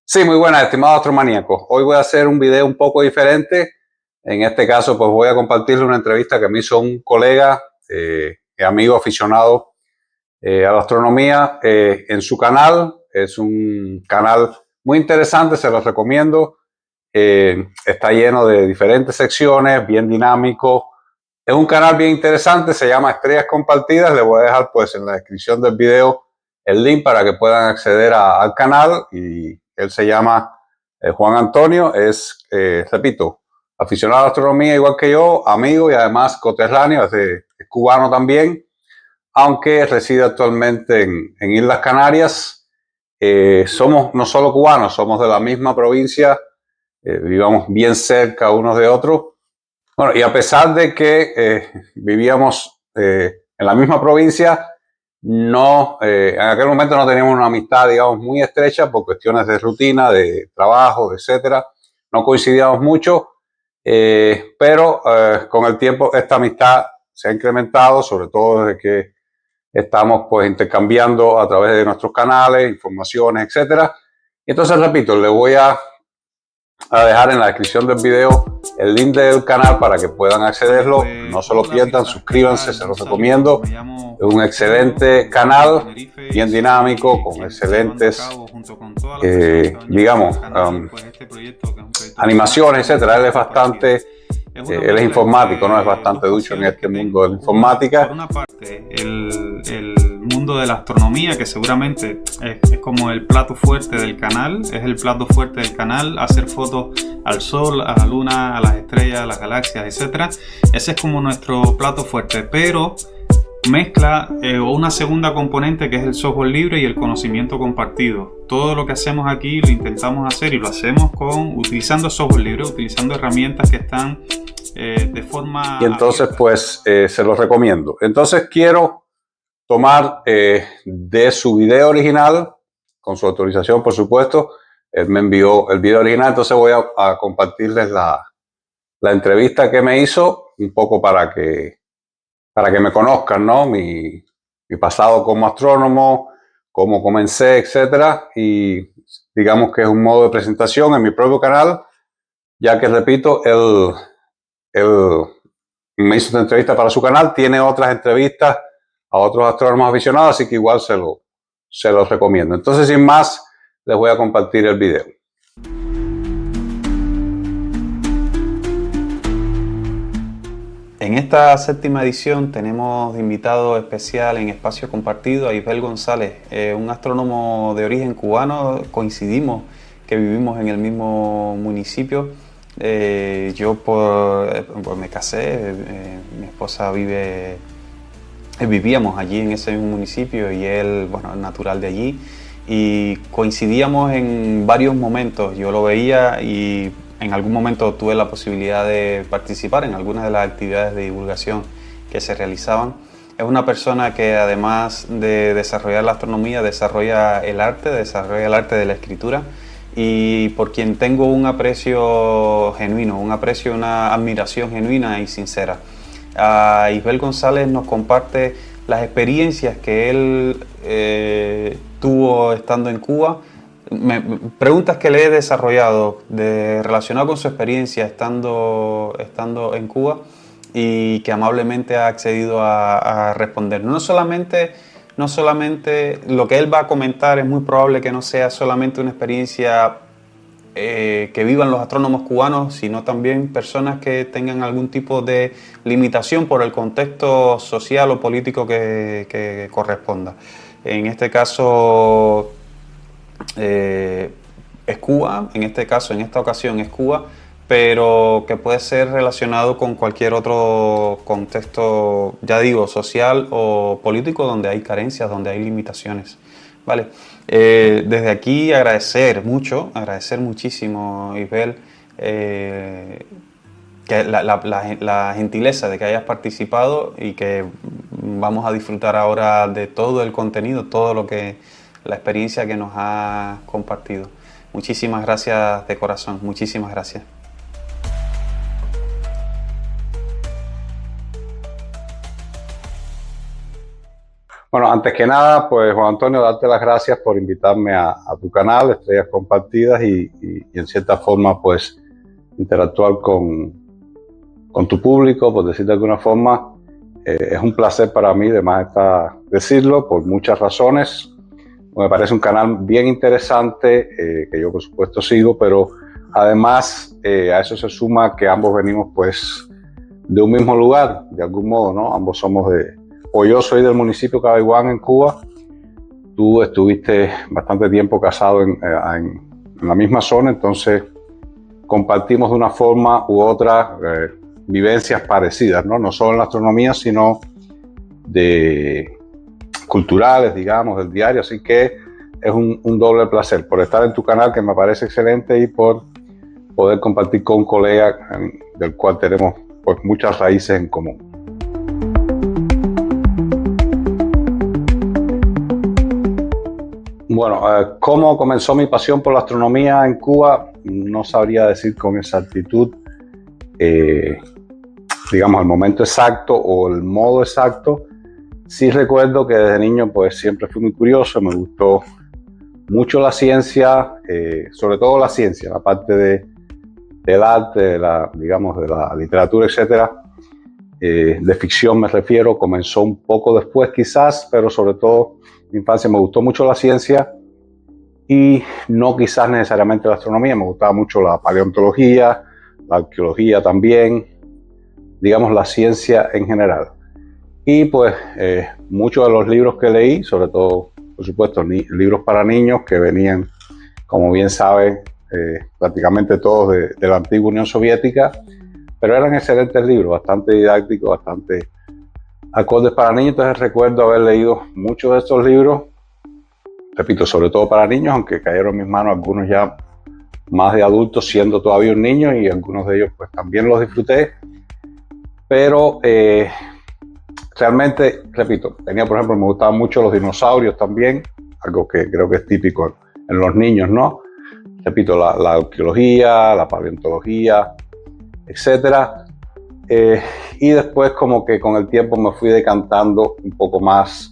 Sí, muy buenas, estimados astromaníacos. Hoy voy a hacer un video un poco diferente. En este caso, pues voy a compartirle una entrevista que me hizo un colega, amigo aficionado a la astronomía en su canal. Es un canal muy interesante, se los recomiendo. Está lleno de diferentes secciones, bien dinámico. Es un canal bien interesante, se llama Estrellas Compartidas. Le voy a dejar pues en la descripción del video el link para que puedan acceder al canal. Y él se llama Juan Antonio, repito, aficionado a la astronomía igual que yo, amigo y además coterráneo, es cubano también, aunque reside actualmente en Islas Canarias. Somos no solo cubanos, somos de la misma provincia, vivamos bien cerca unos de otros. Bueno, y a pesar de que vivíamos en la misma provincia, no, en aquel momento no teníamos una amistad, digamos, muy estrecha por cuestiones de rutina, de trabajo, etcétera. No coincidíamos mucho, pero con el tiempo esta amistad se ha incrementado, sobre todo desde que estamos pues intercambiando a través de nuestros canales, informaciones, etcétera. Y entonces, repito, le voy a dejar en la descripción del video el link del canal para que puedan accederlo. No se lo pierdan, suscríbanse, se los recomiendo. Es un excelente canal, bien dinámico, con excelentes, digamos, animaciones, etcétera. Él es informático, ¿no? Es bastante ducho en este mundo de la informática. Por una parte, el mundo de la astronomía, que seguramente es como el plato fuerte del canal, es el plato fuerte del canal, hacer fotos al Sol, a la Luna, a las estrellas, a las galaxias, etc. Ese es como nuestro plato fuerte, pero mezcla una segunda componente que es el software libre y el conocimiento compartido. Todo lo que hacemos aquí lo intentamos hacer y lo hacemos utilizando software libre, utilizando herramientas que están de forma... Y entonces abierta. Pues se los recomiendo. Entonces quiero tomar de su video original, con su autorización por supuesto. Él me envió el video original, entonces voy a compartirles la entrevista que me hizo, un poco para que me conozcan, ¿no? Mi pasado como astrónomo, cómo comencé, etcétera. Y digamos que es un modo de presentación en mi propio canal, ya que, repito, él me hizo una entrevista para su canal, tiene otras entrevistas a otros astrónomos aficionados, así que igual se los recomiendo. Entonces, sin más, les voy a compartir el video. En esta séptima edición tenemos de invitado especial en Espacio Compartido a Isbel González, un astrónomo de origen cubano. Coincidimos que vivimos en el mismo municipio. Yo pues me casé, mi esposa vivíamos allí en ese mismo municipio y él, bueno, es natural de allí, y coincidíamos en varios momentos. Yo lo veía y en algún momento tuve la posibilidad de participar en algunas de las actividades de divulgación que se realizaban. Es una persona que, además de desarrollar la astronomía, desarrolla el arte de la escritura, y por quien tengo un aprecio genuino, una admiración genuina y sincera. Isbel González nos comparte las experiencias que él tuvo estando en Cuba. Preguntas que le he desarrollado relacionadas con su experiencia estando en Cuba, y que amablemente ha accedido a responder. No solamente lo que él va a comentar es muy probable que no sea solamente una experiencia que vivan los astrónomos cubanos, sino también personas que tengan algún tipo de limitación por el contexto social o político que corresponda. En este caso es Cuba, en esta ocasión es Cuba, pero que puede ser relacionado con cualquier otro contexto, ya digo, social o político, donde hay carencias, donde hay limitaciones. Vale. Desde aquí agradecer muchísimo, Isbel, que la gentileza de que hayas participado, y que vamos a disfrutar ahora de todo el contenido, la experiencia que nos ha compartido. Muchísimas gracias de corazón, muchísimas gracias. Bueno, antes que nada, pues Juan Antonio, darte las gracias por invitarme a tu canal, Estrellas Compartidas, y en cierta forma, pues, interactuar con tu público, por decir de alguna forma. Es un placer para mí, además está decirlo, por muchas razones. Me parece un canal bien interesante, que yo por supuesto sigo, pero además a eso se suma que ambos venimos pues de un mismo lugar, de algún modo, ¿no? Ambos somos yo soy del municipio de Cabaiguán en Cuba. Tú estuviste bastante tiempo casado en la misma zona, entonces compartimos de una forma u otra vivencias parecidas, ¿no? No solo en la astronomía, sino de culturales, digamos, del diario, así que es un doble placer por estar en tu canal, que me parece excelente, y por poder compartir con un colega del cual tenemos pues muchas raíces en común. Bueno, ¿cómo comenzó mi pasión por la astronomía en Cuba? No sabría decir con exactitud, digamos, el momento exacto o el modo exacto. Sí recuerdo que desde niño pues siempre fui muy curioso, me gustó mucho la ciencia, sobre todo la ciencia, la parte del arte, digamos, de la literatura, etcétera. De ficción me refiero, comenzó un poco después quizás, pero sobre todo en mi infancia me gustó mucho la ciencia y no quizás necesariamente la astronomía, me gustaba mucho la paleontología, la arqueología también, digamos la ciencia en general. Y pues muchos de los libros que leí, sobre todo, por supuesto, libros para niños que venían, como bien saben, prácticamente todos de la antigua Unión Soviética, pero eran excelentes libros, bastante didácticos, bastante acordes para niños. Entonces recuerdo haber leído muchos de estos libros, repito, sobre todo para niños, aunque cayeron en mis manos algunos ya más de adultos, siendo todavía un niño, y algunos de ellos pues también los disfruté. Pero realmente, repito, por ejemplo, me gustaban mucho los dinosaurios también, algo que creo que es típico en los niños, ¿no? Repito, la arqueología, la paleontología, etcétera. Y después como que con el tiempo me fui decantando un poco más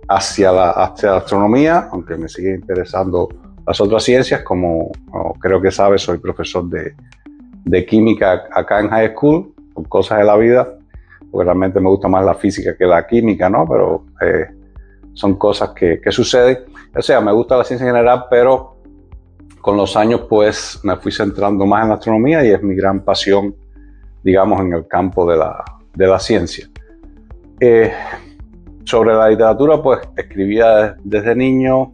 hacia la astronomía, aunque me sigue interesando las otras ciencias, como creo que sabes, soy profesor de química acá en high school, por cosas de la vida, porque realmente me gusta más la física que la química, ¿no? Pero son cosas que suceden. O sea, me gusta la ciencia en general, pero con los años pues me fui centrando más en la astronomía, y es mi gran pasión, digamos, en el campo de la ciencia. Sobre la literatura, pues escribía desde niño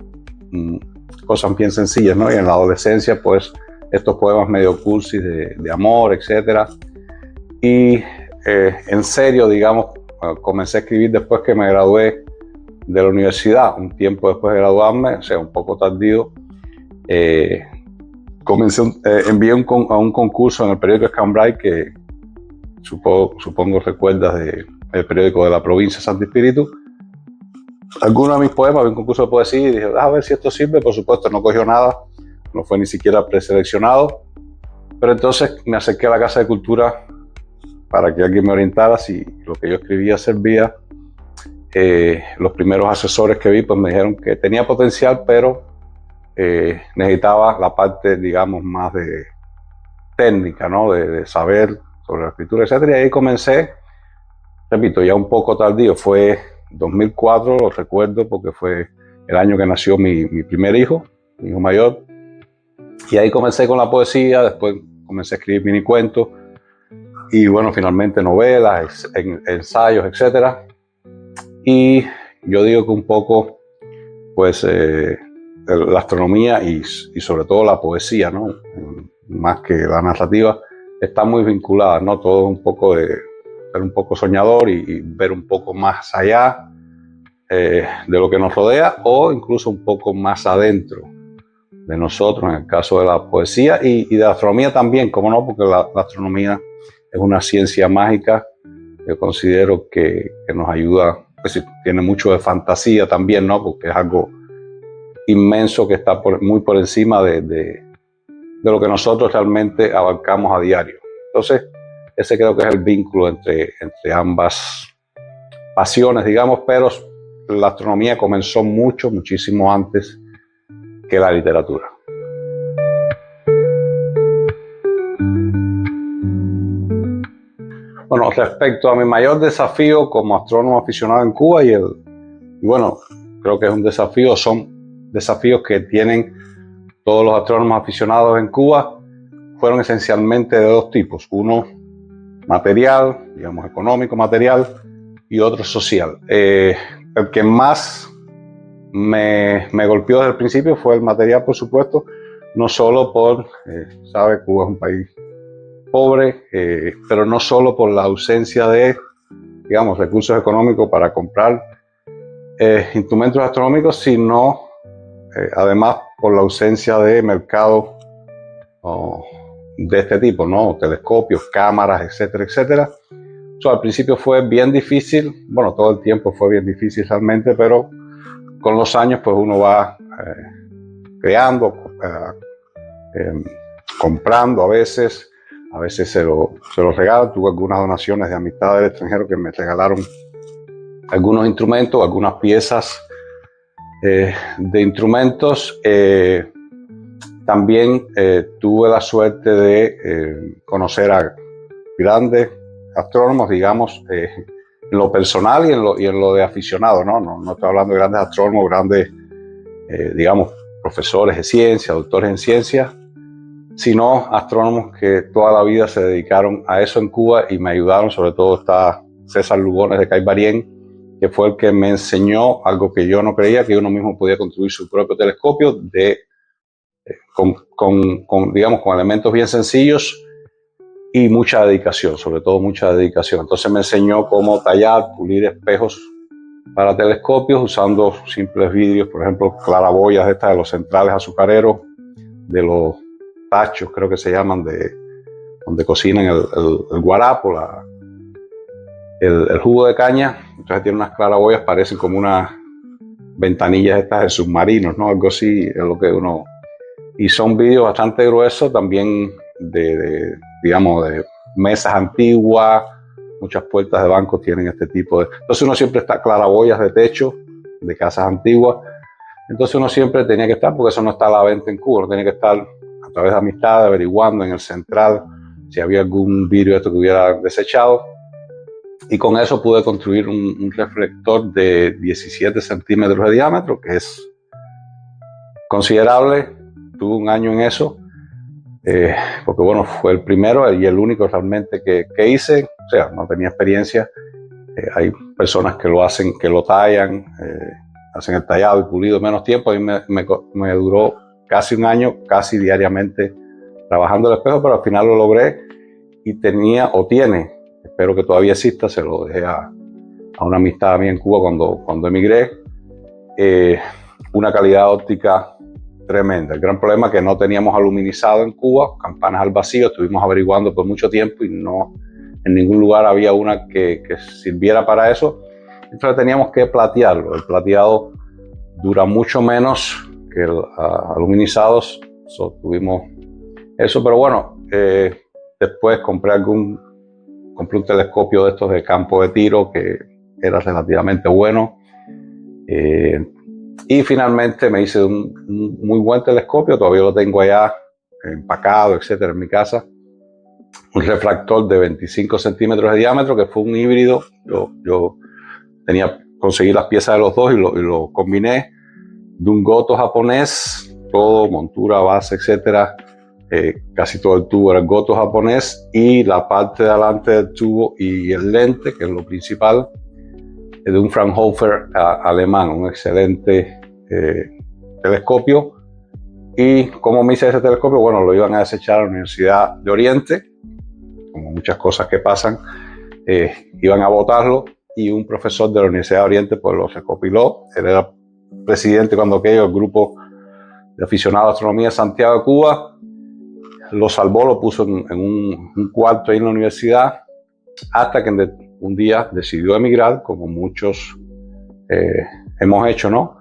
cosas bien sencillas, ¿no? Y en la adolescencia, pues estos poemas medio cursis de amor, etcétera. Y en serio, digamos, comencé a escribir después que me gradué de la universidad, un tiempo después de graduarme, o sea, un poco tardío. Envié a un concurso en el periódico Escambray, que supongo recuerdas del periódico de la provincia de Santo Espíritu. Algunos de mis poemas, había un concurso de poesía, y dije, a ver si esto sirve. Por supuesto, no cogió nada, no fue ni siquiera preseleccionado. Pero entonces me acerqué a la Casa de Cultura para que alguien me orientara si lo que yo escribía servía. Los primeros asesores que vi pues me dijeron que tenía potencial, pero necesitaba la parte, digamos, más de técnica, ¿no? De saber sobre la escritura, etcétera. Y ahí comencé, repito, ya un poco tardío, fue 2004, lo recuerdo porque fue el año que nació mi primer hijo, mi hijo mayor. Y ahí comencé con la poesía, después comencé a escribir minicuentos, y bueno, finalmente novelas, ensayos, etcétera. Y yo digo que un poco, pues, la astronomía y sobre todo la poesía, ¿no? Más que la narrativa, está muy vinculada, ¿no? Todo un poco de ser un poco soñador y ver un poco más allá de lo que nos rodea, o incluso un poco más adentro de nosotros, en el caso de la poesía y de la astronomía también, como no, porque la astronomía es una ciencia mágica. Yo considero que nos ayuda, pues, tiene mucho de fantasía también, ¿no? Porque es algo inmenso que está muy por encima de lo que nosotros realmente abarcamos a diario. Entonces, ese creo que es el vínculo entre ambas pasiones, digamos, pero la astronomía comenzó muchísimo antes que la literatura. Bueno, respecto a mi mayor desafío como astrónomo aficionado en Cuba, y bueno, creo que es un desafío, son desafíos que tienen todos los astrónomos aficionados en Cuba, fueron esencialmente de dos tipos. Uno material, digamos económico, material, y otro social. El que más me golpeó desde el principio fue el material, por supuesto, no solo por, sabe, Cuba es un país pobre, pero no solo por la ausencia de, digamos, recursos económicos para comprar instrumentos astronómicos, sino además por la ausencia de mercado de este tipo, ¿no? Telescopios, cámaras, etcétera, etcétera. Al principio fue bien difícil, bueno, todo el tiempo fue bien difícil realmente, pero con los años pues uno va creando, comprando a veces se lo regalan. Tuve algunas donaciones de amistades del extranjero que me regalaron algunos instrumentos, algunas piezas de instrumentos. También tuve la suerte de conocer a grandes astrónomos, digamos, en lo personal y en lo de aficionado, ¿no? No estoy hablando de grandes astrónomos, grandes, digamos, profesores de ciencia, doctores en ciencia, sino astrónomos que toda la vida se dedicaron a eso en Cuba y me ayudaron. Sobre todo está César Lugones de Caibarien, que fue el que me enseñó algo que yo no creía, que uno mismo podía construir su propio telescopio digamos, con elementos bien sencillos y mucha dedicación, sobre todo mucha dedicación. Entonces me enseñó cómo tallar, pulir espejos para telescopios usando simples vidrios, por ejemplo, claraboyas estas de los centrales azucareros, de los tachos, creo que se llaman, donde cocinan el guarapo, el jugo de caña. Entonces tiene unas claraboyas, parecen como unas ventanillas estas de submarinos, ¿no? Algo así es lo que uno... Y son vidrios bastante gruesos también digamos, de mesas antiguas. Muchas puertas de bancos tienen este tipo de... Entonces uno siempre está claraboyas de techo de casas antiguas. Entonces uno siempre tenía que estar, porque eso no está a la venta en Cuba, uno tenía que estar a través de amistades averiguando en el central si había algún vidrio esto que hubiera desechado. Y con eso pude construir un reflector de 17 centímetros de diámetro, que es considerable. Tuve un año en eso, porque bueno, fue el primero y el único realmente que hice. O sea, no tenía experiencia. Hay personas que lo hacen, que lo tallan, hacen el tallado y pulido en menos tiempo. A mí me duró casi un año, casi diariamente trabajando el espejo, pero al final lo logré y tiene, espero que todavía exista, se lo dejé a una amistad a mí en Cuba cuando emigré, una calidad óptica tremenda. El gran problema es que no teníamos aluminizado en Cuba, campanas al vacío. Estuvimos averiguando por mucho tiempo y no en ningún lugar había una que sirviera para eso. Entonces teníamos que platearlo. El plateado dura mucho menos que el aluminizado. Tuvimos eso, pero bueno, después compré un telescopio de estos de campo de tiro que era relativamente bueno. Y finalmente me hice un muy buen telescopio, todavía lo tengo allá empacado, etcétera, en mi casa. Un refractor de 25 centímetros de diámetro, que fue un híbrido. Yo conseguí las piezas de los dos y lo combiné, de un goto japonés, todo, montura, base, etcétera. Casi todo el tubo era el goto japonés, y la parte de adelante del tubo y el lente, que es lo principal, de un Fraunhofer alemán, un excelente telescopio. ¿Y cómo me hice ese telescopio? Bueno, lo iban a desechar a la Universidad de Oriente, como muchas cosas que pasan, iban a botarlo, y un profesor de la Universidad de Oriente pues lo recopiló. Él era presidente cuando aquello, el grupo de aficionados a astronomía de Santiago de Cuba, lo salvó, lo puso en un cuarto ahí en la universidad, hasta que un día decidió emigrar, como muchos hemos hecho, ¿no?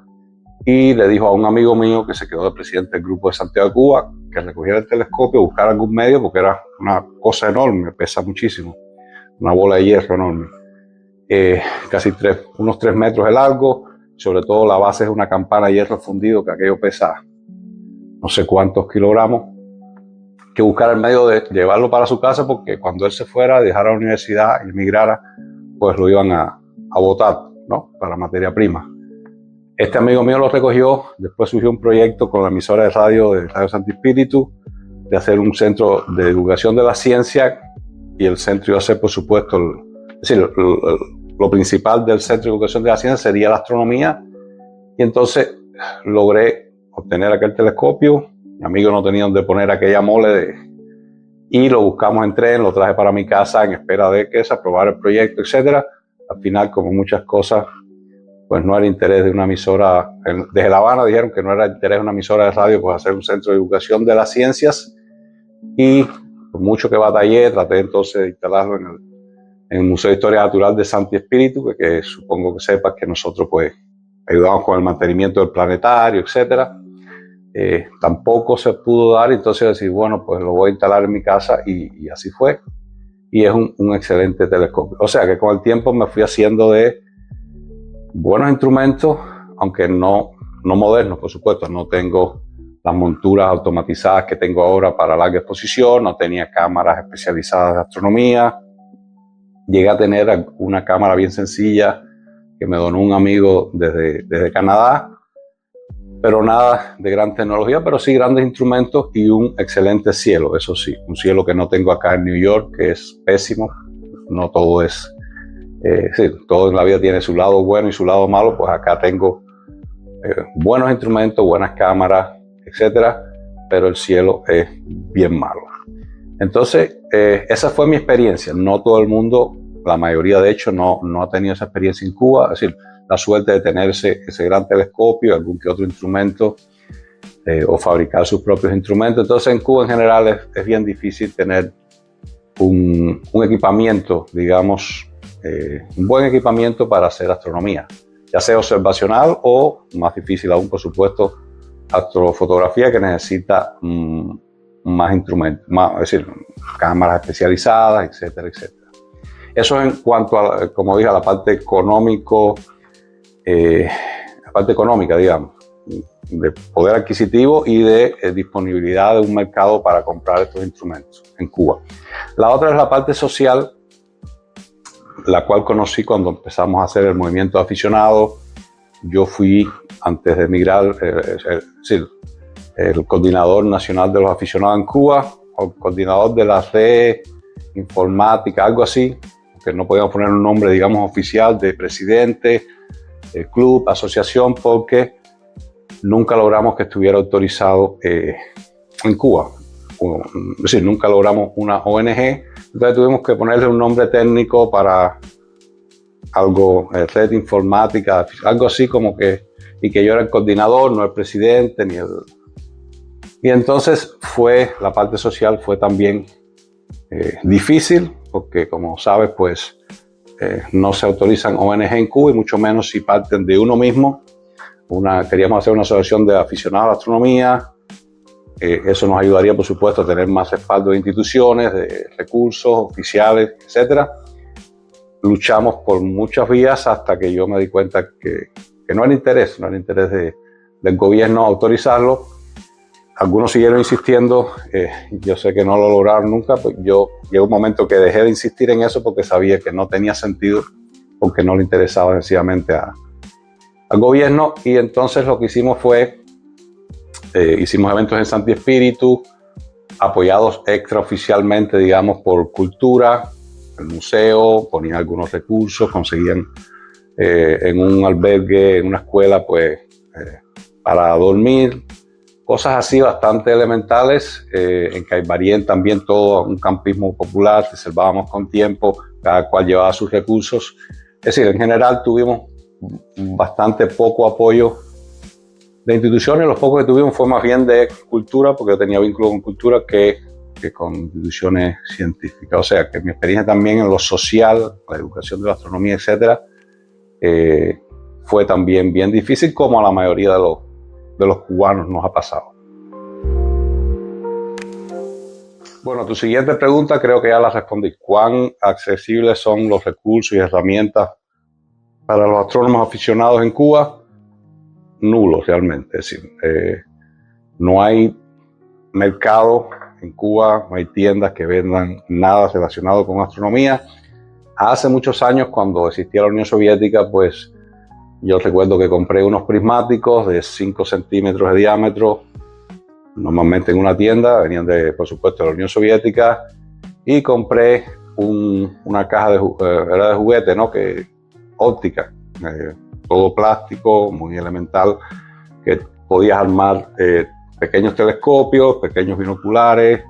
Y le dijo a un amigo mío que se quedó de presidente del grupo de Santiago de Cuba que recogiera el telescopio, buscara algún medio, porque era una cosa enorme, pesa muchísimo, una bola de hierro enorme, casi unos 3 metros de largo, sobre todo la base es una campana de hierro fundido, que aquello pesa no sé cuántos kilogramos, que buscar el medio de llevarlo para su casa, porque cuando él se fuera, dejara la universidad y emigrara, pues lo iban a botar, ¿no? Para materia prima. Este amigo mío lo recogió. Después surgió un proyecto con la emisora de Radio Santi Espíritu, de hacer un centro de divulgación de la ciencia, y el centro iba a ser, por supuesto, lo principal del centro de divulgación de la ciencia sería la astronomía. Y entonces logré obtener aquel telescopio. Mi amigo no tenía donde poner aquella mole y lo buscamos en tren, lo traje para mi casa en espera de que se aprobara el proyecto, etc. Al final, como muchas cosas, pues no era interés de una emisora. Desde La Habana dijeron que no era interés de una emisora de radio pues hacer un centro de divulgación de las ciencias, y por mucho que batallé, traté entonces de instalarlo en el Museo de Historia Natural de Santi Espíritu, que supongo que sepas que nosotros pues ayudamos con el mantenimiento del planetario, etc. Tampoco se pudo dar, entonces decir, bueno, pues lo voy a instalar en mi casa, y así fue. Y es un excelente telescopio. O sea que con el tiempo me fui haciendo de buenos instrumentos, aunque no modernos, por supuesto. No tengo las monturas automatizadas que tengo ahora para larga exposición, no tenía cámaras especializadas de astronomía. Llegué a tener una cámara bien sencilla que me donó un amigo desde Canadá, pero nada de gran tecnología, pero sí grandes instrumentos y un excelente cielo, eso sí, un cielo que no tengo acá en New York, que es pésimo. No todo es, sí, todo en la vida tiene su lado bueno y su lado malo. Pues acá tengo buenos instrumentos, buenas cámaras, etcétera, pero el cielo es bien malo. Entonces, esa fue mi experiencia. No todo el mundo, la mayoría de hecho, no ha tenido esa experiencia en Cuba. Es decir, la suerte de tener ese gran telescopio, algún que otro instrumento, o fabricar sus propios instrumentos. Entonces, en Cuba en general es bien difícil tener un equipamiento, digamos, un buen equipamiento para hacer astronomía, ya sea observacional o, más difícil aún, por supuesto, astrofotografía, que necesita más instrumentos, es decir, cámaras especializadas, etcétera, etcétera. Eso en cuanto a, como dije, a la parte económica, digamos, de poder adquisitivo y de disponibilidad de un mercado para comprar estos instrumentos en Cuba. La otra es la parte social, la cual conocí cuando empezamos a hacer el movimiento de aficionados. Yo fui, antes de emigrar, el coordinador nacional de los aficionados en Cuba, o coordinador de la red informática, algo así, que no podíamos poner un nombre, digamos, oficial, de presidente, club, asociación, porque nunca logramos que estuviera autorizado en Cuba. Es decir, nunca logramos una ONG, entonces tuvimos que ponerle un nombre técnico para algo, red informática, algo así como que, y que yo era el coordinador, no el presidente, ni el... Y entonces la parte social fue también difícil, porque como sabes, pues no se autorizan ONG en Cuba, y mucho menos si parten de uno mismo. Queríamos hacer una asociación de aficionados a la astronomía. Eso nos ayudaría, por supuesto, a tener más respaldo de instituciones, de recursos oficiales, etc. Luchamos por muchas vías hasta que yo me di cuenta que no era interés del gobierno autorizarlo. Algunos siguieron insistiendo, yo sé que no lo lograron nunca, pues yo llegó un momento que dejé de insistir en eso porque sabía que no tenía sentido, porque no le interesaba sencillamente al gobierno. Y entonces lo que hicimos fue, hicimos eventos en Santi Espíritu, apoyados extraoficialmente, digamos, por Cultura, el museo, ponían algunos recursos, conseguían en un albergue, en una escuela, pues, para dormir. Cosas así bastante elementales. En Caibarien también todo un campismo popular, reservábamos con tiempo, cada cual llevaba sus recursos. Es decir, en general tuvimos bastante poco apoyo de instituciones. Los pocos que tuvimos fue más bien de cultura, porque yo tenía vínculo con cultura, que con instituciones científicas. O sea, que mi experiencia también en lo social, la educación de la astronomía, etcétera, fue también bien difícil, como a la mayoría de los cubanos nos ha pasado. Bueno, tu siguiente pregunta creo que ya la respondí. ¿Cuán accesibles son los recursos y herramientas para los astrónomos aficionados en Cuba? nulo realmente. Es decir, no hay mercado en Cuba, no hay tiendas que vendan nada relacionado con astronomía. Hace muchos años, cuando existía la Unión Soviética, pues yo recuerdo que compré unos prismáticos de 5 centímetros de diámetro, normalmente en una tienda, venían por supuesto de la Unión Soviética, y compré una caja era de juguete, ¿no? Óptica, todo plástico, muy elemental, que podías armar pequeños telescopios, pequeños binoculares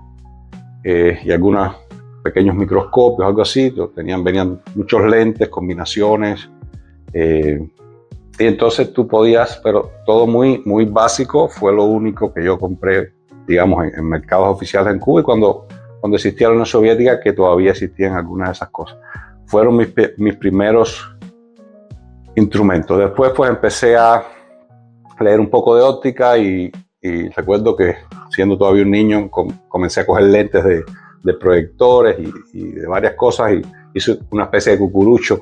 y algunos pequeños microscopios, algo así. Venían muchos lentes, combinaciones, y entonces tú podías, pero todo muy, muy básico. Fue lo único que yo compré, digamos, en mercados oficiales en Cuba, y cuando existía la Unión Soviética, que todavía existían algunas de esas cosas. Fueron mis primeros instrumentos. Después pues empecé a leer un poco de óptica y recuerdo que siendo todavía un niño comencé a coger lentes de proyectores y de varias cosas, y hice una especie de cucurucho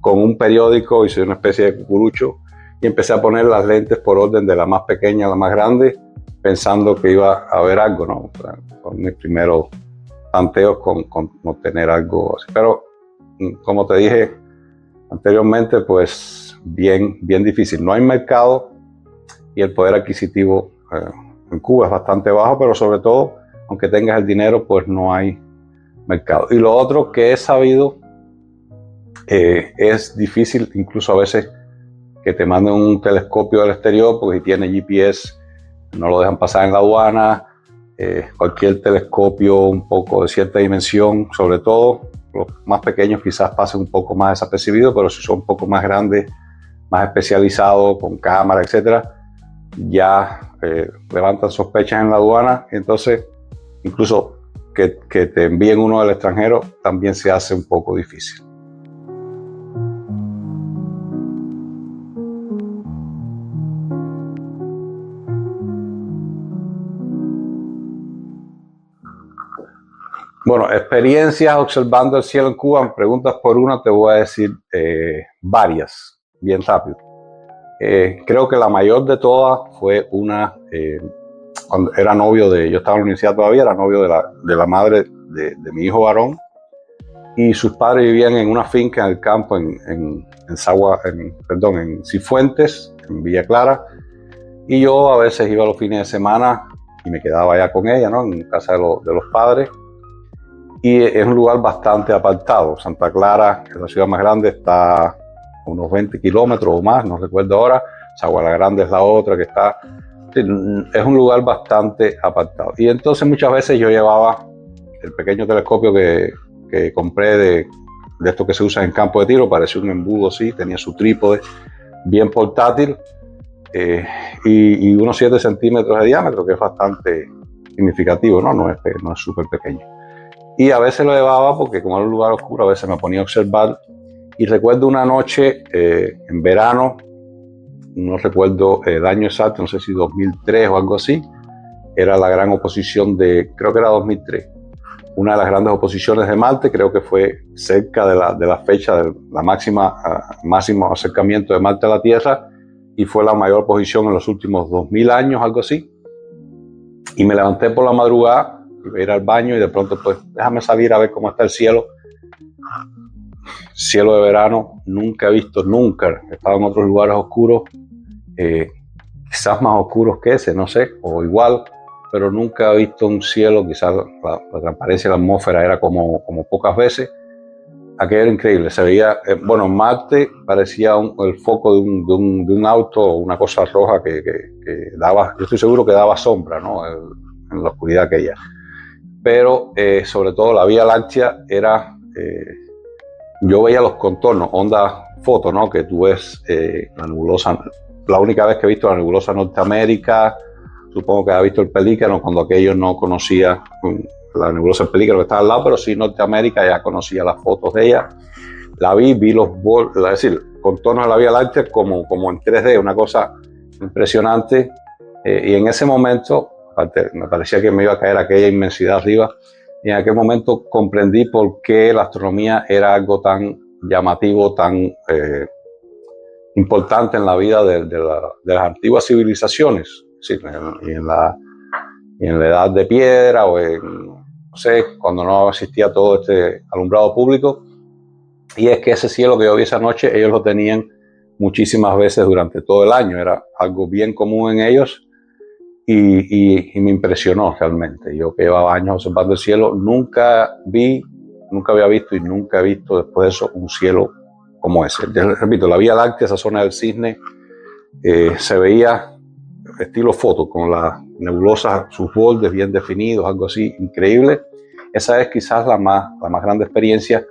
con un periódico. Hice una especie de cucurucho y empecé a poner las lentes por orden de la más pequeña a la más grande, pensando que iba a haber algo, ¿no? Con mis primeros tanteos con obtener algo así. Pero como te dije anteriormente, pues bien difícil. No hay mercado y el poder adquisitivo en Cuba es bastante bajo, pero sobre todo, aunque tengas el dinero, pues no hay mercado. Y lo otro que he sabido, es difícil incluso a veces que te manden un telescopio del exterior, porque si tiene GPS no lo dejan pasar en la aduana. Cualquier telescopio un poco de cierta dimensión, sobre todo los más pequeños, quizás pasen un poco más desapercibidos, pero si son un poco más grandes, más especializados, con cámara, etcétera, ya levantan sospechas en la aduana. Entonces, incluso que te envíen uno del extranjero también se hace un poco difícil. Bueno, experiencias observando el cielo en Cuba. Me preguntas por una, te voy a decir varias, bien rápido. Creo que la mayor de todas fue cuando era novio yo estaba en la universidad todavía, era novio de la madre de mi hijo varón, y sus padres vivían en una finca en el campo en Cifuentes, en Villa Clara, y yo a veces iba los fines de semana y me quedaba allá con ella, ¿no? En casa de los padres. Y es un lugar bastante apartado. Santa Clara, que es la ciudad más grande, está a unos 20 kilómetros o más, no recuerdo ahora. Saguala Grande es la otra que está. Es un lugar bastante apartado. Y entonces muchas veces yo llevaba el pequeño telescopio que compré de estos que se usan en campo de tiro. Parecía un embudo, sí, tenía su trípode bien portátil, y unos 7 centímetros de diámetro, que es bastante significativo, ¿no? No es súper pequeño. Y a veces lo llevaba porque, como era un lugar oscuro, a veces me ponía a observar. Y recuerdo una noche en verano, no recuerdo el año exacto, no sé si 2003 o algo así, era la gran oposición creo que era 2003, una de las grandes oposiciones de Marte. Creo que fue cerca de la fecha del máximo acercamiento de Marte a la Tierra, y fue la mayor oposición en los últimos 2000 años, algo así. Y me levanté por la madrugada, iba a ir al baño, y de pronto pues déjame salir a ver cómo está el cielo. Cielo de verano, nunca he visto, he estado en otros lugares oscuros, quizás más oscuros que ese, no sé, o igual, pero nunca he visto un cielo. Quizás la transparencia de la atmósfera era como pocas veces. Aquello era increíble, se veía, en Marte parecía el foco de un auto, o una cosa roja que daba, yo estoy seguro que daba sombra, ¿no? En la oscuridad aquella. Pero sobre todo la Vía Láctea era, yo veía los contornos, onda foto, ¿no? Que tú ves la nebulosa. La única vez que he visto la nebulosa Norteamérica, supongo que ha visto el Pelícano, cuando aquello no conocía la nebulosa del Pelícano que estaba al lado, pero sí Norteamérica, ya conocía las fotos de ella. La vi los bordes, es decir, contornos de la Vía Láctea como en 3D, una cosa impresionante. Y en ese momento me parecía que me iba a caer aquella inmensidad arriba, y en aquel momento comprendí por qué la astronomía era algo tan llamativo, tan importante en la vida de las antiguas civilizaciones, sí, y en la edad de piedra o no sé, cuando no existía todo este alumbrado público. Y es que ese cielo que yo vi esa noche, ellos lo tenían muchísimas veces durante todo el año. Era algo bien común en ellos y me impresionó realmente. Yo que llevaba años observando el cielo, nunca había visto y nunca he visto después de eso un cielo como ese. Repito, la Vía Láctea, esa zona del Cisne, se veía estilo foto, con las nebulosas, sus bordes bien definidos, algo así increíble. Esa es quizás la más grande experiencia.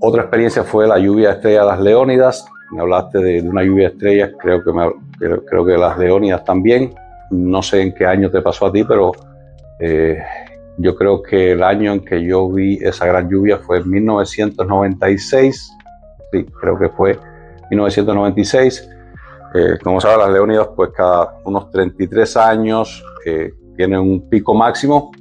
Otra experiencia fue la lluvia de estrellas de las Leónidas. Me hablaste de una lluvia de estrellas, creo que las Leónidas también. No sé en qué año te pasó a ti, pero yo creo que el año en que yo vi esa gran lluvia fue en 1996. Sí, creo que fue 1996. Como sabes, las Leónidas, pues cada unos 33 años tienen un pico máximo.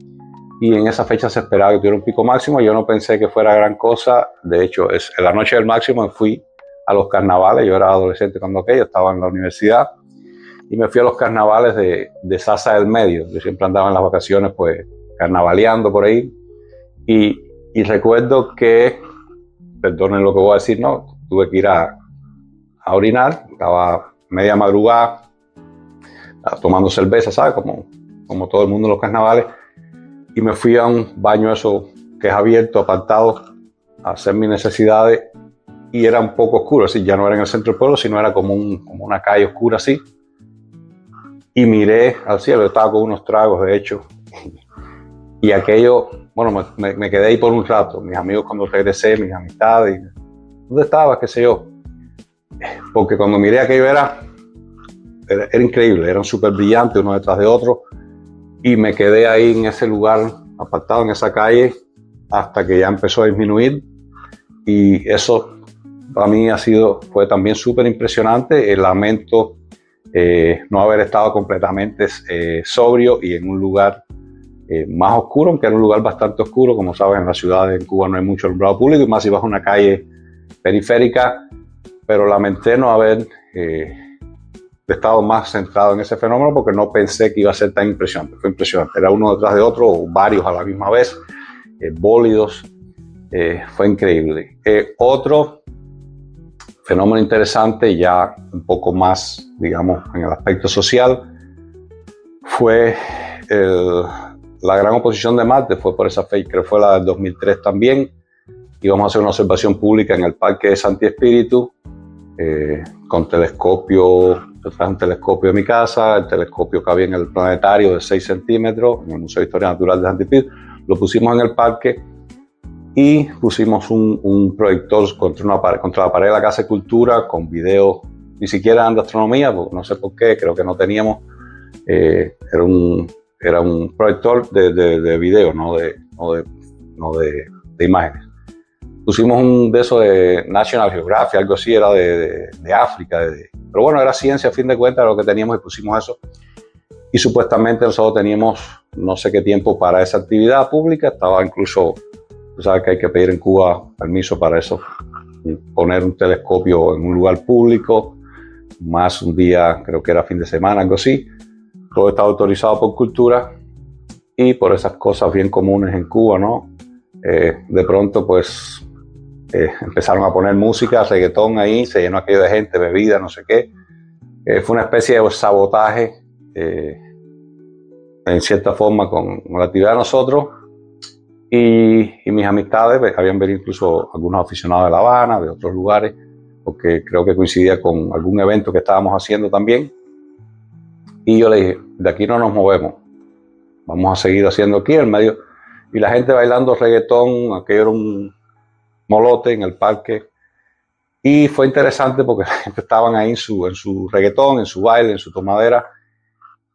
Y en esa fecha se esperaba que tuviera un pico máximo. Yo no pensé que fuera gran cosa. De hecho, en la noche del máximo fui a los carnavales. Yo era adolescente cuando aquello, estaba en la universidad. Y me fui a los carnavales de Sasa del Medio. Yo siempre andaba en las vacaciones, pues, carnavaleando por ahí. Y recuerdo que, perdonen lo que voy a decir, no, tuve que ir a orinar. Estaba media madrugada, tomando cerveza, ¿sabes? Como todo el mundo en los carnavales. Y me fui a un baño eso que es abierto, apartado, a hacer mis necesidades. Y era un poco oscuro, así, ya no era en el centro del pueblo, sino era como una calle oscura así. Y miré al cielo, yo estaba con unos tragos, de hecho. Y aquello, bueno, me quedé ahí por un rato. Mis amigos cuando regresé, mis amistades. ¿Dónde estabas? ¿Qué sé yo? Porque cuando miré aquello era increíble, eran súper brillantes uno detrás de otro. Y me quedé ahí en ese lugar, apartado en esa calle, hasta que ya empezó a disminuir. Y eso para mí fue también súper impresionante. Lamento no haber estado completamente sobrio y en un lugar más oscuro, aunque era un lugar bastante oscuro. Como sabes, en las ciudades en Cuba no hay mucho alumbrado público, y más si vas a una calle periférica. Pero lamenté no haber estado más centrado en ese fenómeno, porque no pensé que iba a ser tan impresionante. Fue impresionante, era uno detrás de otro, o varios a la misma vez, bólidos. Fue increíble. Otro fenómeno interesante, ya un poco más, digamos, en el aspecto social, fue la gran oposición de Marte. Fue por esa fecha, creo que fue la del 2003 también. Íbamos a hacer una observación pública en el Parque de Santi Espíritu, con telescopio. Yo traje un telescopio de mi casa, el telescopio que había en el planetario de 6 centímetros, en el Museo de Historia Natural de Santi Espíritu. Lo pusimos en el parque y pusimos un proyector contra la pared de la Casa de Cultura con video, ni siquiera de astronomía, porque no sé por qué, creo que no teníamos. Era un proyector de video, no de imágenes. Pusimos un de esos de National Geographic, algo así, era de África. Pero bueno, era ciencia a fin de cuentas lo que teníamos, y pusimos eso. Y supuestamente nosotros teníamos no sé qué tiempo para esa actividad pública. Estaba incluso, tú sabes que hay que pedir en Cuba permiso para eso, poner un telescopio en un lugar público, más un día, creo que era fin de semana, algo así. Todo estaba autorizado por cultura, y por esas cosas bien comunes en Cuba, ¿no? De pronto, pues, empezaron a poner música, reggaetón ahí, se llenó aquello de gente, bebida, no sé qué. Fue una especie de sabotaje, en cierta forma, con la actividad de nosotros. Y mis amistades, habían venido incluso algunos aficionados de La Habana, de otros lugares, porque creo que coincidía con algún evento que estábamos haciendo también. Y yo le dije, de aquí no nos movemos, vamos a seguir haciendo aquí en medio. Y la gente bailando reggaetón, aquello era un molote en el parque. Y fue interesante porque la gente estaban ahí en su reggaetón, en su baile, en su tomadera.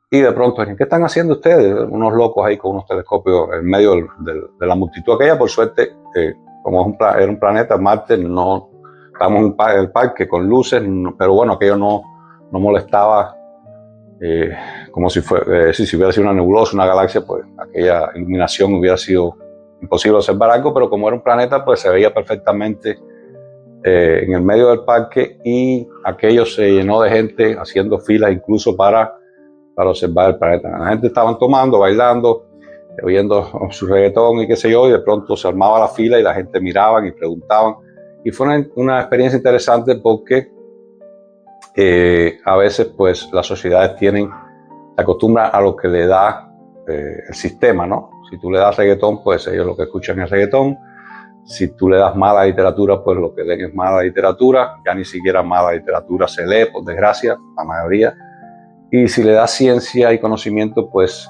Y de pronto, ¿qué están haciendo ustedes? Unos locos ahí con unos telescopios en medio de la multitud aquella. Por suerte, como era un planeta, Marte, no estábamos en el parque con luces, pero bueno, aquello no molestaba. Como si hubiera sido una nebulosa, una galaxia, pues aquella iluminación hubiera sido imposible observar algo, pero como era un planeta, pues se veía perfectamente en el medio del parque, y aquello se llenó de gente haciendo filas incluso para observar el planeta. La gente estaban tomando, bailando, oyendo su reggaetón y qué sé yo, y de pronto se armaba la fila y la gente miraba y preguntaban. Y fue una experiencia interesante porque a veces pues las sociedades se acostumbran a lo que le da el sistema, ¿no? Si tú le das reggaetón, pues ellos lo que escuchan es reggaetón. Si tú le das mala literatura, pues lo que leen es mala literatura. Ya ni siquiera mala literatura se lee, por desgracia, la mayoría. Y si le das ciencia y conocimiento, pues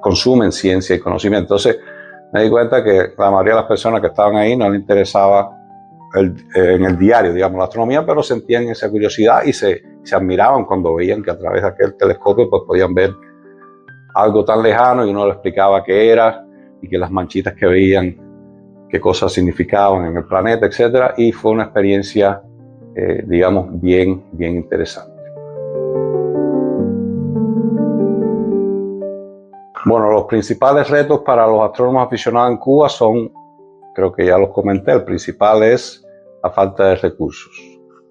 consumen ciencia y conocimiento. Entonces me di cuenta que la mayoría de las personas que estaban ahí no les interesaba en el diario, digamos, la astronomía, pero sentían esa curiosidad y se admiraban cuando veían que a través de aquel telescopio pues podían ver algo tan lejano, y uno les explicaba qué era y que las manchitas que veían, qué cosas significaban en el planeta, etc. Y fue una experiencia, digamos, bien interesante. Bueno, los principales retos para los astrónomos aficionados en Cuba son, creo que ya los comenté, el principal es la falta de recursos.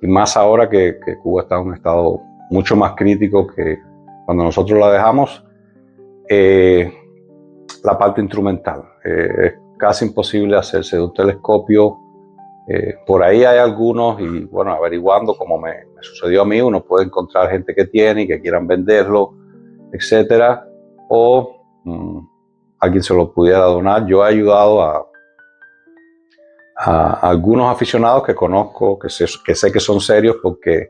Y más ahora que Cuba está en un estado mucho más crítico que cuando nosotros la dejamos. La parte instrumental. Es casi imposible hacerse de un telescopio. Por ahí hay algunos, y bueno, averiguando, como me sucedió a mí, uno puede encontrar gente que tiene y que quieran venderlo, etcétera, o alguien se lo pudiera donar. Yo he ayudado a algunos aficionados que conozco, que sé que son serios, porque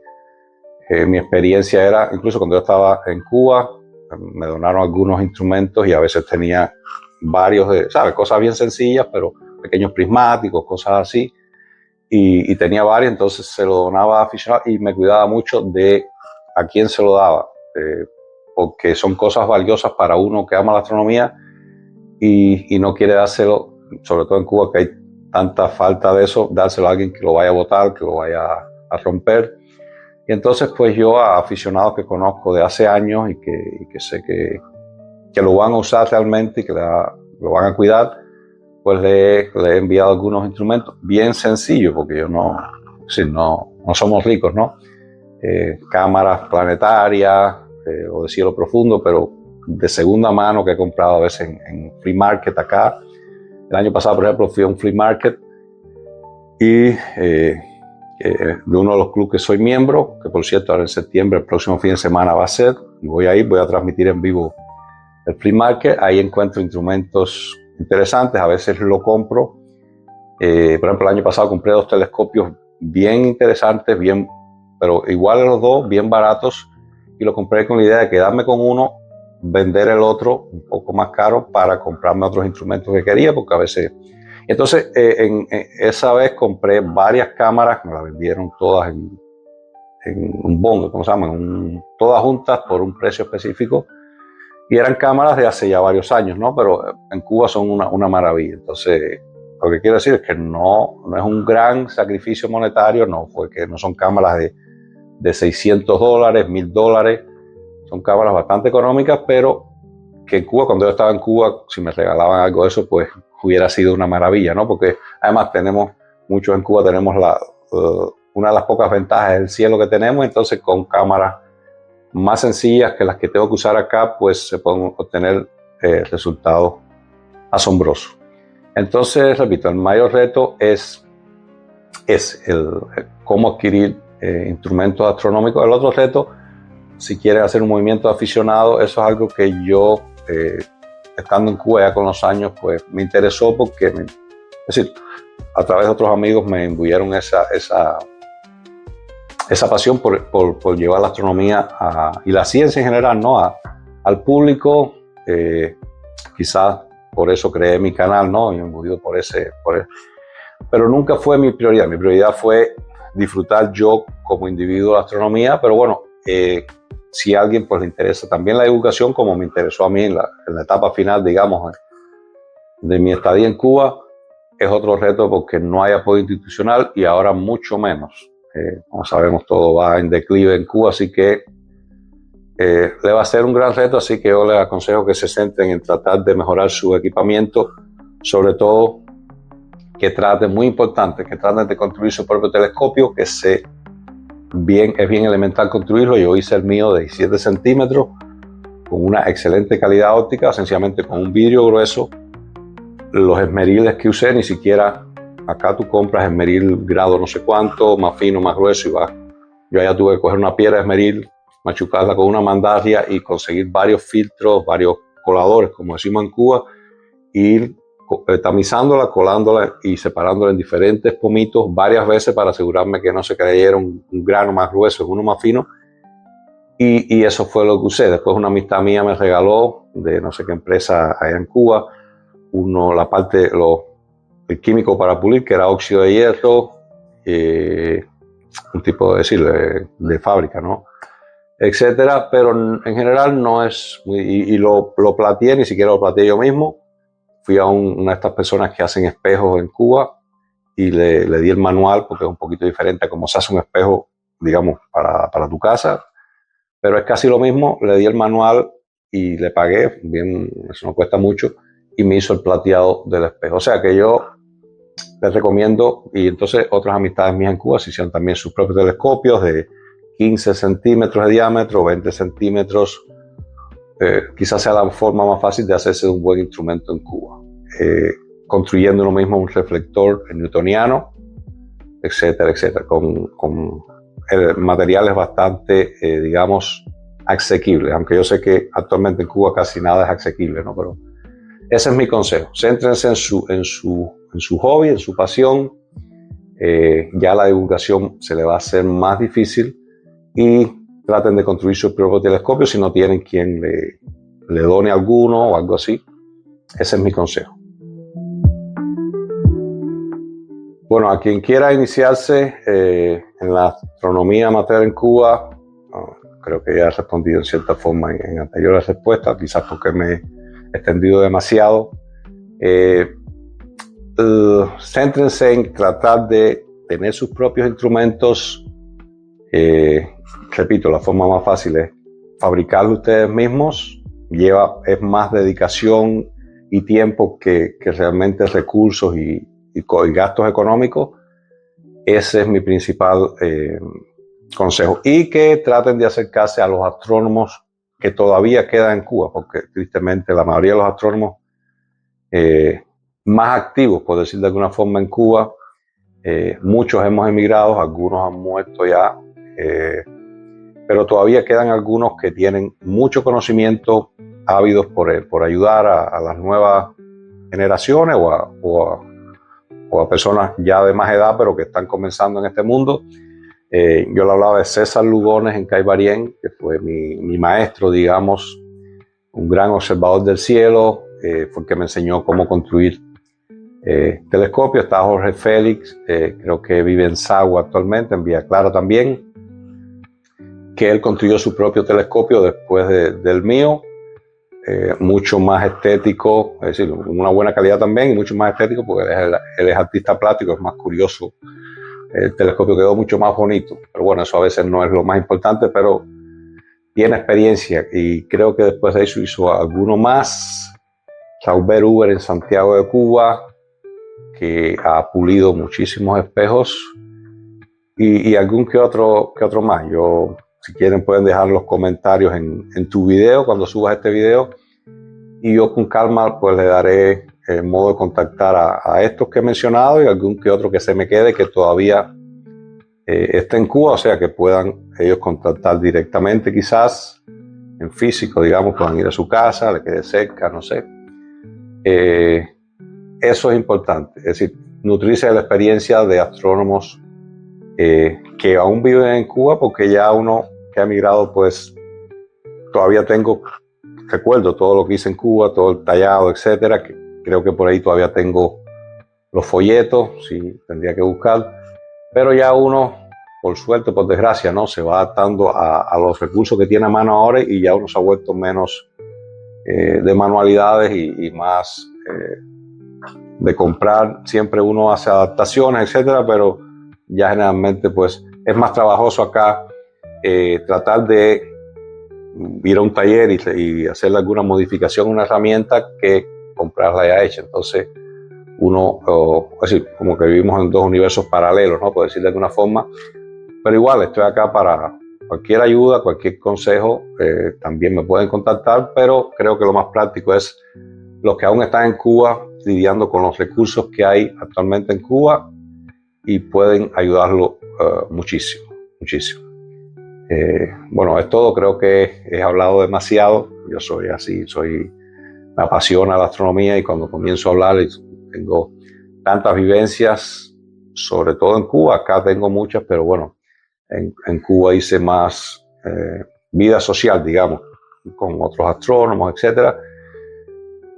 mi experiencia era, incluso cuando yo estaba en Cuba, me donaron algunos instrumentos y a veces tenía varios ¿sabes? Cosas bien sencillas, pero pequeños prismáticos, cosas así, y tenía varios, entonces se lo donaba a aficionados y me cuidaba mucho de a quién se lo daba, porque son cosas valiosas para uno que ama la astronomía y no quiere dárselo, sobre todo en Cuba que hay tanta falta de eso, dárselo a alguien que lo vaya a botar, que lo vaya a romper. Y entonces pues yo a aficionados que conozco de hace años y que sé que lo van a usar realmente y que lo van a cuidar, pues le he enviado algunos instrumentos bien sencillos, porque yo no somos ricos, ¿no? Cámaras planetarias o de cielo profundo, pero de segunda mano, que he comprado a veces en flea market acá. El año pasado, por ejemplo, fui a un flea market y de uno de los clubes que soy miembro, que por cierto ahora en septiembre, el próximo fin de semana va a ser, y voy a transmitir en vivo el flea market. Ahí encuentro instrumentos interesantes, a veces lo compro. Por ejemplo, el año pasado compré 2 telescopios bien interesantes, pero iguales los dos, bien baratos, y lo compré con la idea de quedarme con uno, vender el otro un poco más caro para comprarme otros instrumentos que quería, porque a veces... Entonces, esa vez compré varias cámaras, me las vendieron todas en un bundle, ¿cómo se llaman? Todas juntas por un precio específico, y eran cámaras de hace ya varios años, ¿no? Pero en Cuba son una maravilla. Entonces, lo que quiero decir es que no es un gran sacrificio monetario, no son cámaras de $600, $1,000, son cámaras bastante económicas, pero que en Cuba, cuando yo estaba en Cuba, si me regalaban algo de eso, pues hubiera sido una maravilla, ¿no? Porque además muchos en Cuba tenemos una de las pocas ventajas del cielo que tenemos, entonces con cámaras más sencillas que las que tengo que usar acá, pues se pueden obtener resultados asombrosos. Entonces, repito, el mayor reto es el cómo adquirir instrumentos astronómicos. El otro reto, si quieres hacer un movimiento de aficionado, eso es algo que yo, estando en Cuba ya con los años, pues me interesó porque, es decir, a través de otros amigos me imbuyeron esa pasión por llevar la astronomía y la ciencia en general, ¿no? al público. Quizás por eso creé mi canal, ¿no? Y imbuido por ese. Pero nunca fue mi prioridad. Mi prioridad fue disfrutar yo como individuo la astronomía, pero bueno, si a alguien pues le interesa también la divulgación, como me interesó a mí en la etapa final, digamos, de mi estadía en Cuba, es otro reto porque no hay apoyo institucional y ahora mucho menos. Como sabemos, todo va en declive en Cuba, así que le va a ser un gran reto, así que yo les aconsejo que se centren en tratar de mejorar su equipamiento, sobre todo que traten, muy importante, que traten de construir su propio telescopio, que es bien elemental construirlo. Yo hice el mío de 17 centímetros con una excelente calidad óptica, sencillamente con un vidrio grueso. Los esmeriles que usé, ni siquiera acá tú compras esmeril grado no sé cuánto, más fino, más grueso, y va. Yo allá tuve que coger una piedra de esmeril, machucarla con una mandaria y conseguir varios filtros, varios coladores, como decimos en Cuba, ir tamizándola, colándola y separándola en diferentes pomitos varias veces para asegurarme que no se cayera un grano más grueso en uno más fino. Y eso fue lo que usé. Después una amistad mía me regaló de no sé qué empresa allá en Cuba, el químico para pulir, que era óxido de hierro, un tipo de fábrica, ¿no? Etcétera, pero en general no es muy, y lo plateé, ni siquiera lo plateé yo mismo. Fui a una de estas personas que hacen espejos en Cuba y le di el manual, porque es un poquito diferente a cómo se hace un espejo, digamos, para tu casa, pero es casi lo mismo. Le di el manual y le pagué, bien, eso no cuesta mucho, y me hizo el plateado del espejo. O sea que yo les recomiendo, y entonces otras amistades mías en Cuba se hicieron también sus propios telescopios de 15 centímetros de diámetro, 20 centímetros. Quizás sea la forma más fácil de hacerse un buen instrumento en Cuba, construyendo lo mismo un reflector newtoniano, etcétera, etcétera, con materiales bastante, digamos, asequibles, aunque yo sé que actualmente en Cuba casi nada es asequible, ¿no? Pero ese es mi consejo. Céntrense en su hobby, en su pasión. Ya la divulgación se le va a hacer más difícil, y traten de construir su propio telescopio si no tienen quien le done alguno o algo así. Ese es mi consejo. Bueno, a quien quiera iniciarse en la astronomía amateur en Cuba, creo que ya he respondido en cierta forma en anteriores respuestas, quizás porque me he extendido demasiado. Céntrense en tratar de tener sus propios instrumentos. Repito, la forma más fácil es fabricarlo ustedes mismos. Es más dedicación y tiempo que realmente recursos y gastos económicos. Ese es mi principal consejo. Y que traten de acercarse a los astrónomos que todavía quedan en Cuba, porque tristemente la mayoría de los astrónomos más activos, por decir de alguna forma, en Cuba, muchos hemos emigrado, algunos han muerto ya, pero todavía quedan algunos que tienen mucho conocimiento, ávidos por ayudar a las nuevas generaciones o a personas ya de más edad, pero que están comenzando en este mundo. Yo le hablaba de César Lugones en Caibarien, que fue mi maestro, digamos, un gran observador del cielo, fue el que me enseñó cómo construir telescopios. Está Jorge Félix, creo que vive en Sagua actualmente, en Villa Clara también, que él construyó su propio telescopio después del mío, mucho más estético, es decir, una buena calidad también, y mucho más estético porque él es artista plástico, es más curioso. El telescopio quedó mucho más bonito, pero bueno, eso a veces no es lo más importante, pero tiene experiencia, y creo que después de eso hizo alguno más. Saubert Huber en Santiago de Cuba, que ha pulido muchísimos espejos, y algún que otro más. Si quieren, pueden dejar los comentarios en tu video cuando subas este video, y yo con calma pues le daré el modo de contactar a estos que he mencionado, y algún que otro que se me quede que todavía esté en Cuba, o sea que puedan ellos contactar directamente, quizás en físico, digamos, puedan ir a su casa, le quede cerca, no sé. Eso es importante, es decir, nutrirse de la experiencia de astrónomos que aún viven en Cuba, porque ya uno que ha emigrado, pues todavía recuerdo todo lo que hice en Cuba, todo el tallado, etcétera, que creo que por ahí todavía tengo los folletos, sí, tendría que buscar, pero ya uno, por suerte, por desgracia, ¿no?, se va adaptando a los recursos que tiene a mano ahora, y ya uno se ha vuelto menos de manualidades y más de comprar. Siempre uno hace adaptaciones, etcétera, pero ya generalmente pues es más trabajoso acá tratar de ir a un taller y hacerle alguna modificación a una herramienta que comprarla ya hecha. Entonces así, como que vivimos en dos universos paralelos, ¿no? Por decir de alguna forma. Pero igual, estoy acá para cualquier ayuda, cualquier consejo, también me pueden contactar, pero creo que lo más práctico es los que aún están en Cuba, lidiando con los recursos que hay actualmente en Cuba, y pueden ayudarlo muchísimo, muchísimo. Bueno, es todo. Creo que he hablado demasiado. Yo soy así, me apasiona la astronomía, y cuando comienzo a hablar tengo tantas vivencias, sobre todo en Cuba. Acá tengo muchas, pero bueno, en Cuba hice más vida social, digamos, con otros astrónomos, etcétera.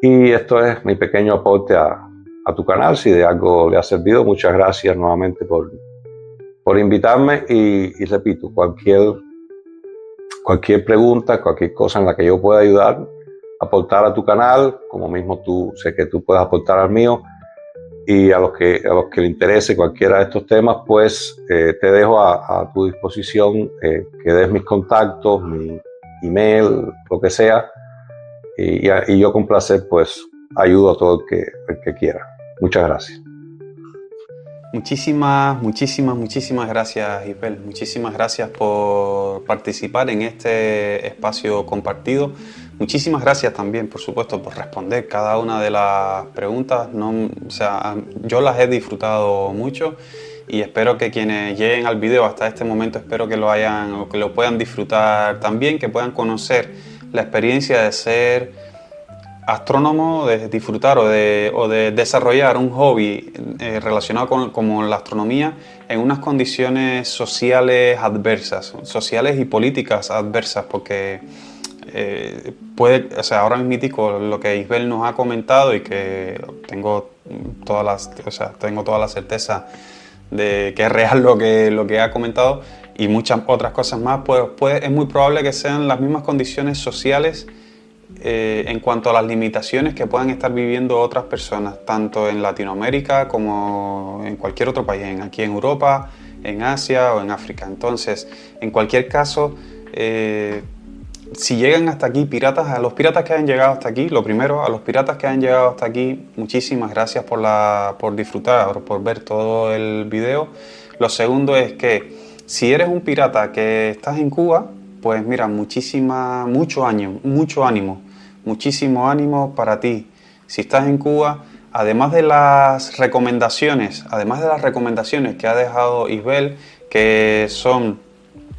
Y esto es mi pequeño aporte a tu canal. Si de algo le ha servido, muchas gracias nuevamente por invitarme, y repito, cualquier pregunta, cualquier cosa en la que yo pueda ayudar, aportar a tu canal, como mismo sé que tú puedes aportar al mío, y a los que le interese cualquiera de estos temas, pues te dejo a tu disposición, que des mis contactos, mi email, lo que sea, y yo con placer pues ayudo a todo el que quiera. Muchas gracias. Muchísimas gracias, Isbel. Muchísimas gracias por participar en este espacio compartido. Muchísimas gracias también, por supuesto, por responder cada una de las preguntas. Yo las he disfrutado mucho, y espero que quienes lleguen al video hasta este momento, espero que lo puedan disfrutar también, que puedan conocer la experiencia de ser astrónomo, de disfrutar o de desarrollar un hobby relacionado con la astronomía en unas condiciones sociales adversas, sociales y políticas adversas, porque ahora mismo lo que Isbel nos ha comentado, y que tengo toda la certeza de que es real lo que ha comentado, y muchas otras cosas más, pues es muy probable que sean las mismas condiciones sociales en cuanto a las limitaciones que puedan estar viviendo otras personas, tanto en Latinoamérica como en cualquier otro país, aquí en Europa, en Asia o en África. Entonces, en cualquier caso, si llegan hasta aquí a los piratas que hayan llegado hasta aquí, lo primero, a los piratas que hayan llegado hasta aquí, muchísimas gracias por disfrutar, por ver todo el video. Lo segundo es que si eres un pirata que estás en Cuba, pues mira, mucho ánimo para ti. Si estás en Cuba, además de las recomendaciones que ha dejado Isbel, que son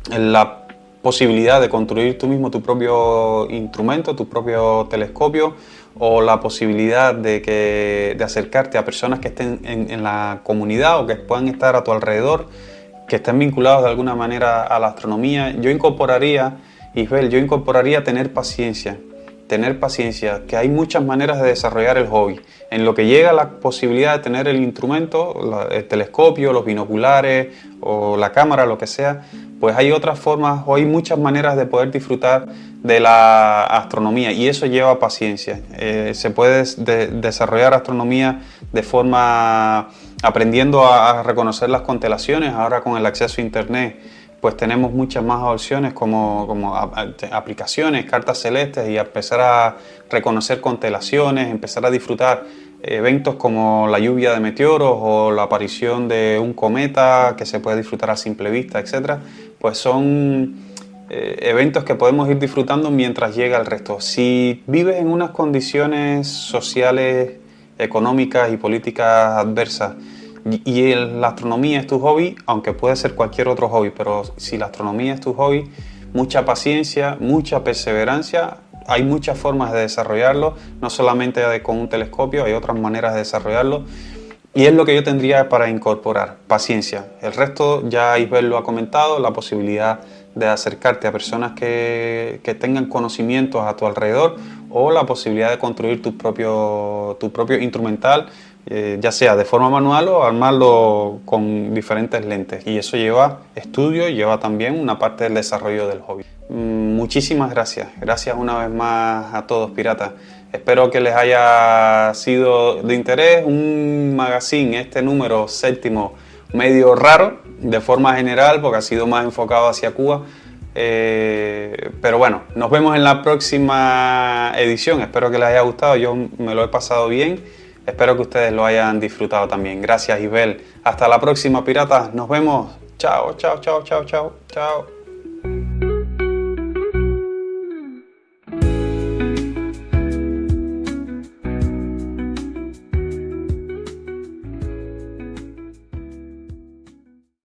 la posibilidad de construir tú mismo tu propio instrumento, tu propio telescopio, o la posibilidad de acercarte a personas que estén en la comunidad o que puedan estar a tu alrededor, que estén vinculados de alguna manera a la astronomía, yo incorporaría tener paciencia, que hay muchas maneras de desarrollar el hobby. En lo que llega la posibilidad de tener el instrumento, el telescopio, los binoculares o la cámara, lo que sea, pues hay otras formas o hay muchas maneras de poder disfrutar de la astronomía, y eso lleva paciencia. Se puede desarrollar astronomía de forma aprendiendo a reconocer las constelaciones. Ahora, con el acceso a internet, pues tenemos muchas más opciones como aplicaciones, cartas celestes, y empezar a reconocer constelaciones, empezar a disfrutar eventos como la lluvia de meteoros o la aparición de un cometa que se puede disfrutar a simple vista, etc. Pues son eventos que podemos ir disfrutando mientras llega el resto. Si vives en unas condiciones sociales, económicas y políticas adversas, y la astronomía es tu hobby, aunque puede ser cualquier otro hobby, pero si la astronomía es tu hobby, mucha paciencia, mucha perseverancia. Hay muchas formas de desarrollarlo, no solamente con un telescopio, hay otras maneras de desarrollarlo, y es lo que yo tendría para incorporar: paciencia. El resto ya Isbel lo ha comentado, la posibilidad de acercarte a personas que tengan conocimientos a tu alrededor, o la posibilidad de construir tu propio instrumental, ya sea de forma manual o armarlo con diferentes lentes, y eso lleva estudio y lleva también una parte del desarrollo del hobby. Muchísimas gracias una vez más a todos, piratas. Espero que les haya sido de interés un magazine, este número 7º, medio raro de forma general, porque ha sido más enfocado hacia Cuba. Pero bueno, nos vemos en la próxima edición. Espero que les haya gustado. Yo me lo he pasado bien. Espero que ustedes lo hayan disfrutado también. Gracias, Ibel. Hasta la próxima, piratas. Nos vemos. Chao, chao, chao, chao, chao, chao.